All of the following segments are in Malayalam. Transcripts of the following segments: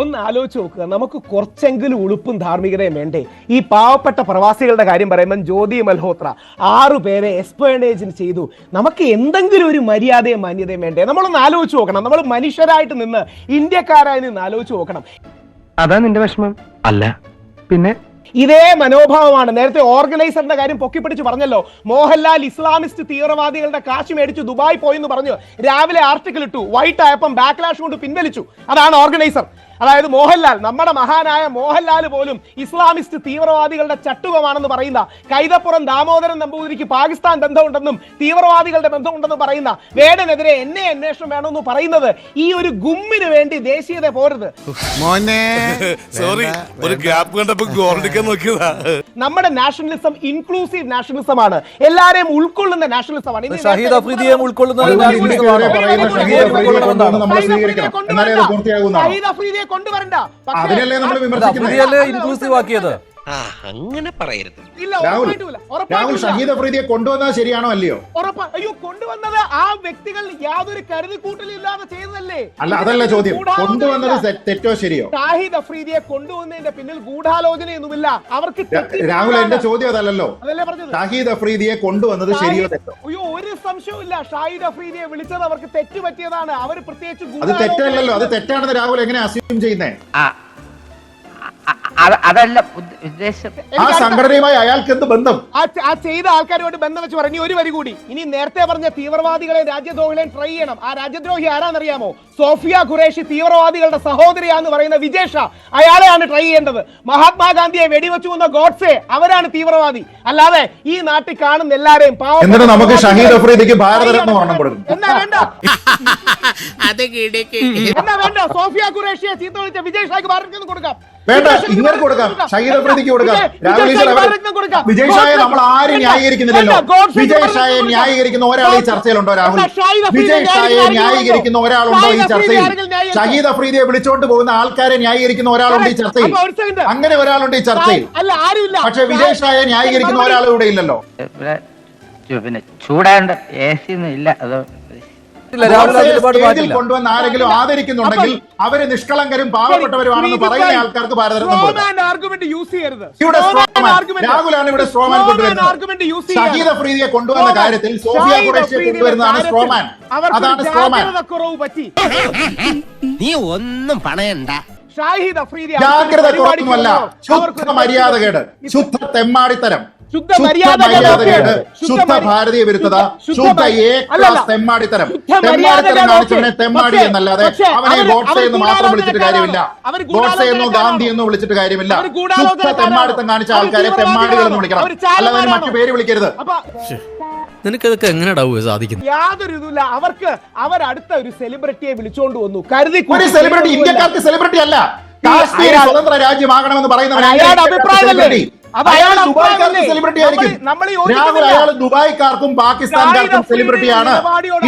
ഒന്ന് ആലോചിച്ച് നോക്കുക, നമുക്ക് കുറച്ചെങ്കിലും ഉളുപ്പും ധാർമ്മികതയും വേണ്ടേ? ഈ പാവപ്പെട്ട പ്രവാസികളുടെ കാര്യം പറയുമ്പോൾ ജ്യോതി മൽഹോത്ര 6 പേരെ എക്സ്പേർട്ടേജിന് ചെയ്തു. നമുക്ക് എന്തെങ്കിലും ഒരു മര്യാദയും മാന്യതയും വേണ്ടേ? നമ്മളൊന്ന് ആലോചിച്ച് നോക്കണം. നമ്മൾ മനുഷ്യരായിട്ട് നിന്ന്, ഇന്ത്യക്കാരായി നിന്ന് ആലോചിച്ച് നോക്കണം. അതാ നിന്റെ വിഷമം? അല്ല പിന്നെ ഇതേ മനോഭാവമാണ് നേരത്തെ ഓർഗനൈസറിന്റെ കാര്യം പൊക്കിപ്പിടിച്ച് പറഞ്ഞല്ലോ. മോഹൻലാൽ ഇസ്ലാമിസ്റ്റ് തീവ്രവാദികളുടെ കാശ് മേടിച്ചു ദുബായ് പോയെന്ന് പറഞ്ഞു രാവിലെ ആർട്ടിക്കിൾ ഇട്ടു. വൈകിട്ട് ആയപ്പം ബാക്ക്ലാഷ് കൊണ്ട് പിൻവലിച്ചു. അതാണ് ഓർഗനൈസർ. അതായത് മോഹൻലാൽ, നമ്മുടെ മഹാനായ മോഹൻലാൽ പോലും ഇസ്ലാമിസ്റ്റ് തീവ്രവാദികളുടെ ചട്ടുകമാണെന്ന് പറയുന്ന, കൈതപ്പുറം ദാമോദരൻ നമ്പൂതിരിക്ക് പാകിസ്ഥാൻ ബന്ധമുണ്ടെന്നും തീവ്രവാദികളുടെ ബന്ധമുണ്ടെന്നും പറയുന്ന വേടനെതിരെ എന്നെ അന്വേഷണം വേണമെന്ന് പറയുന്നത് ഈ ഒരു ഗുമ്മിന് വേണ്ടി ദേശീയത പോരുത്. നമ്മുടെ നാഷണലിസം ഇൻക്ലൂസീവ് നാഷണലിസം ആണ്, എല്ലാരെയും ഉൾക്കൊള്ളുന്ന നാഷണലിസമാണ്. ഷഹീദ് അഫ്രീദിയെ ഉൾക്കൊള്ളുന്ന ഷഹീദ് അഫ്രീദിയെ കൊണ്ടുവരണ്ട, ഇൻക്ലൂസീവ് ആക്കിയത് അങ്ങനെ പറയരുത്. രാഹുൽ ഷഹീദ് അഫ്രീദിയെ കൊണ്ടുവന്നത് ശരിയാണോ അല്ലയോ? അയ്യോ, കൊണ്ടുവന്നത് ആ വ്യക്തികൾ യാതൊരു കരുതിക്കൂട്ടലില്ലാതെ ചെയ്തതല്ലേ? അല്ല, അതല്ല ചോദ്യം. കൊണ്ടുവന്നത് തെറ്റോ ശരിയോ? ഷാഹിദ് അഫ്രീദിയെ കൊണ്ടുവന്നതിന്റെ പിന്നിൽ ഗൂഢാലോചനയൊന്നുമില്ല. അവർക്ക് രാഹുൽ, എന്റെ ചോദ്യം അതല്ലല്ലോ. അതല്ലേ പറഞ്ഞത്? ഷാഹിദ് അഫ്രീദിയെ കൊണ്ടുവന്നത് ശരിയോ തെറ്റോ? അയ്യോ, ഒരു സംശയവുമില്ല. ഷാഹിദ് അഫ്രീദിയെ വിളിച്ചത് അവർക്ക് തെറ്റ് പറ്റിയതാണ്. അവർ പ്രത്യേകിച്ച് അത് തെറ്റല്ലല്ലോ. അത് തെറ്റാണെന്ന് രാഹുൽ എങ്ങനെ അസ്യൂം ചെയ്യുന്നേ? അതല്ല ഉദ്ദേശം. ആ സംഘടനയുമായി അയാൾക്ക് എന്ത് ബന്ധം? ആ ചെയ്ത ആൾക്കാരുമായിട്ട് ബന്ധം വെച്ച് പറഞ്ഞു. ഒരു വരി കൂടി, ഇനി നേരത്തെ പറഞ്ഞ തീവ്രവാദികളെ രാജ്യദ്രോഹികളെ ട്രൈ ചെയ്യണം. ആ രാജ്യദ്രോഹി ആരാന്നറിയാമോ? സോഫിയ ഖുറേഷി തീവ്രവാദികളുടെ സഹോദരിയാന്ന് പറയുന്ന വിജേഷ, അയാളെയാണ് ട്രൈ ചെയ്യേണ്ടത്. മഹാത്മാഗാന്ധിയെ വെടിവെച്ചു കൊന്ന ഗോഡ്സെ, അവരാണ് തീവ്രവാദി. അല്ലാതെ ഈ നാട്ടിൽ കാണുന്ന എല്ലാരെയും എന്നിട്ട് നമുക്ക് ഷഹീദ് അഫ്രീദിക്ക് ഭാരതരത്ന വർണ്ണം കൊടുക്കും. എന്നാ വേണ്ട, എന്നാ വേണ്ട. സോഫിയ ഖുറേഷിയെ ചീത്ത വിളിച്ച വിജേഷായ്ക്ക് ഭാരതരത്ന കൊടുക്കാം. വേണ്ട, ഇങ്ങനെ കൊടുക്കാം. ഷഹീദ് അഫ്രീദിക്ക് കൊടുക്കാം. വിജയ് ഷായെ നമ്മൾ ആരും ന്യായീകരിക്കുന്നില്ലല്ലോ. വിജയ് ഷായെ ന്യായീകരിക്കുന്ന ഒരാൾ ഈ ചർച്ചയിലുണ്ടോ രാഹുൽ? വിജയ് ഷായെ ന്യായീകരിക്കുന്ന ഒരാളുണ്ടോ ഈ ചർച്ചയിൽ? ഷഹീദ് അഫ്രീദിയെ വിളിച്ചോണ്ട് പോകുന്ന ആൾക്കാരെ ന്യായീകരിക്കുന്ന ഒരാളുണ്ട് ഈ ചർച്ചയിൽ. അങ്ങനെ ഒരാളുണ്ട് ഈ ചർച്ചയിൽ. പക്ഷെ വിജയ് ഷായെ ന്യായീകരിക്കുന്ന ഒരാൾ ഇവിടെ ഇല്ലല്ലോ. പിന്നെ ചൂടാണ്ട് AC ഒന്നും ഇല്ല. അത് കൊണ്ടുവന്ന് ആരെങ്കിലും ആദരിക്കുന്നുണ്ടെങ്കിൽ അവര് നിഷ്കളങ്കരും പാവപ്പെട്ടവരുമാണെന്ന് പറയുന്ന ആൾക്കാർക്ക് ഭാരതരത്നം രാഹുലാണ് ഇവിടെ സ്ട്രോമാൻ കൊണ്ടുവരുന്നത്. ഷഹീദ് അഫ്രീദിയെ കൊണ്ടുവന്ന കാര്യത്തിൽ സോഫിയ ഖുറേഷിയെ കൊണ്ടുവരുന്നതാണ് സ്ട്രോമാൻ. അതാണ് സ്ട്രോമാൻ. നീ ഒന്നും പണയണ്ട. ജാഗ്രത കുറവൊന്നുമല്ല, ശുദ്ധ മര്യാദകേട്, ശുദ്ധ തെമ്മാടിത്തരം, ശുദ്ധ ശുദ്ധ ഭാരതീയ വിരുദ്ധത, ശുദ്ധ തെമ്മാടിത്തരം. തെമ്മാടിത്തരം കാണിച്ചവനെ തെമ്മാടി എന്നല്ലാതെ അവനെ ഗോഡ്സെ എന്ന് മാത്രം വിളിച്ചിട്ട് കാര്യമില്ല. ഗോഡ്സെ എന്നോ ഗാന്ധി എന്നോ വിളിച്ചിട്ട് കാര്യമില്ല. ശുദ്ധ തെമ്മാടിത്തം കാണിച്ച ആൾക്കാരെ തെമ്മാടികൾ എന്ന് വിളിക്കണം, അല്ലാതെ മറ്റു പേര് വിളിക്കരുത്. നിനക്കതൊക്കെ എങ്ങനെയാ സാധിക്കുന്നത്? യാതൊരു ഇതുമില്ല അവർക്ക്. അടുത്ത ഒരു സെലിബ്രിറ്റിയെ വിളിച്ചോണ്ട് വന്നു. ഒരു സെലിബ്രിറ്റി ഇന്ത്യക്കാർക്ക് സെലിബ്രിറ്റി അല്ല. കാശ്മീർ സ്വതന്ത്ര രാജ്യമാകണമെന്ന് പറയുന്നവൻ അയാൾ ദുബായ്ക്കാർക്ക് സെലിബ്രിറ്റി ആയിരിക്കും. രാഹുൽ, അയാൾ ദുബായ്ക്കാർക്കും പാകിസ്ഥാൻകാർക്കും സെലിബ്രിറ്റിയാണ്.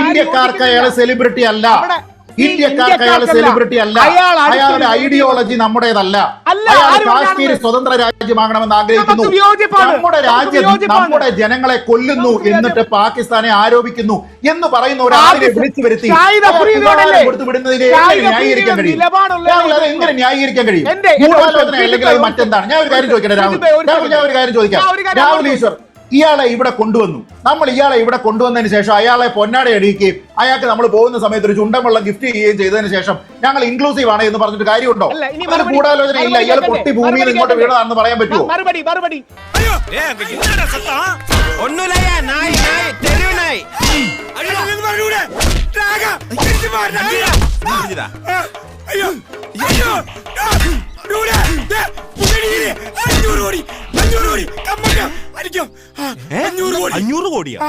ഇന്ത്യക്കാർക്ക് അയാൾ സെലിബ്രിറ്റി അല്ല. ഇന്ത്യക്കാർക്ക് അയാൾ സെലിബ്രിറ്റി അല്ല. അയാളുടെ ഐഡിയോളജി നമ്മുടേതല്ല. അയാൾ കാശ്മീർ സ്വതന്ത്ര രാജ്യമാകണമെന്ന് ആഗ്രഹിക്കുന്നു. നമ്മുടെ രാജ്യം നമ്മുടെ ജനങ്ങളെ കൊല്ലുന്നു എന്നിട്ട് പാകിസ്ഥാനെ ആരോപിക്കുന്നു എന്ന് പറയുന്ന ഒരാളിനെ വിളിച്ചു വരുത്തി കൊടുത്തു വിടുന്നതിനെ എങ്ങനെ ന്യായീകരിക്കാൻ കഴിയും? രാഹുൽ, അത് എങ്ങനെ ന്യായീകരിക്കാൻ കഴിയും? ഗൂഢാലോചന അല്ലെങ്കിൽ അത് മറ്റെന്താണ്? ഞാൻ ഒരു കാര്യം ചോദിക്കട്ടെ രാഹുൽ, ഞാൻ ഒരു കാര്യം ചോദിക്കാം. രാഹുൽ ഈശ്വർ ഇയാളെ ഇവിടെ കൊണ്ടുവന്നു. നമ്മൾ ഇയാളെ ഇവിടെ കൊണ്ടുവന്നതിന് ശേഷം അയാളെ പൊന്നാട അടിക്കുകയും അയാൾക്ക് നമ്മൾ പോകുന്ന സമയത്ത് ഒരു ചുണ്ടൻ വെള്ളം ഗിഫ്റ്റ് ചെയ്യുകയും ചെയ്തതിന് ശേഷം ഞങ്ങൾ ഇൻക്ലൂസീവ് ആണ് എന്ന് പറഞ്ഞിട്ട് കാര്യമുണ്ടോ? അതൊരു ഗൂഢാലോചന ഇല്ല. ഇയാൾ പൊട്ടി ഭൂമിയിൽ ഇങ്ങോട്ട് വീണതാണെന്ന് പറയാൻ പറ്റുമോ? $500 കോടിയാ?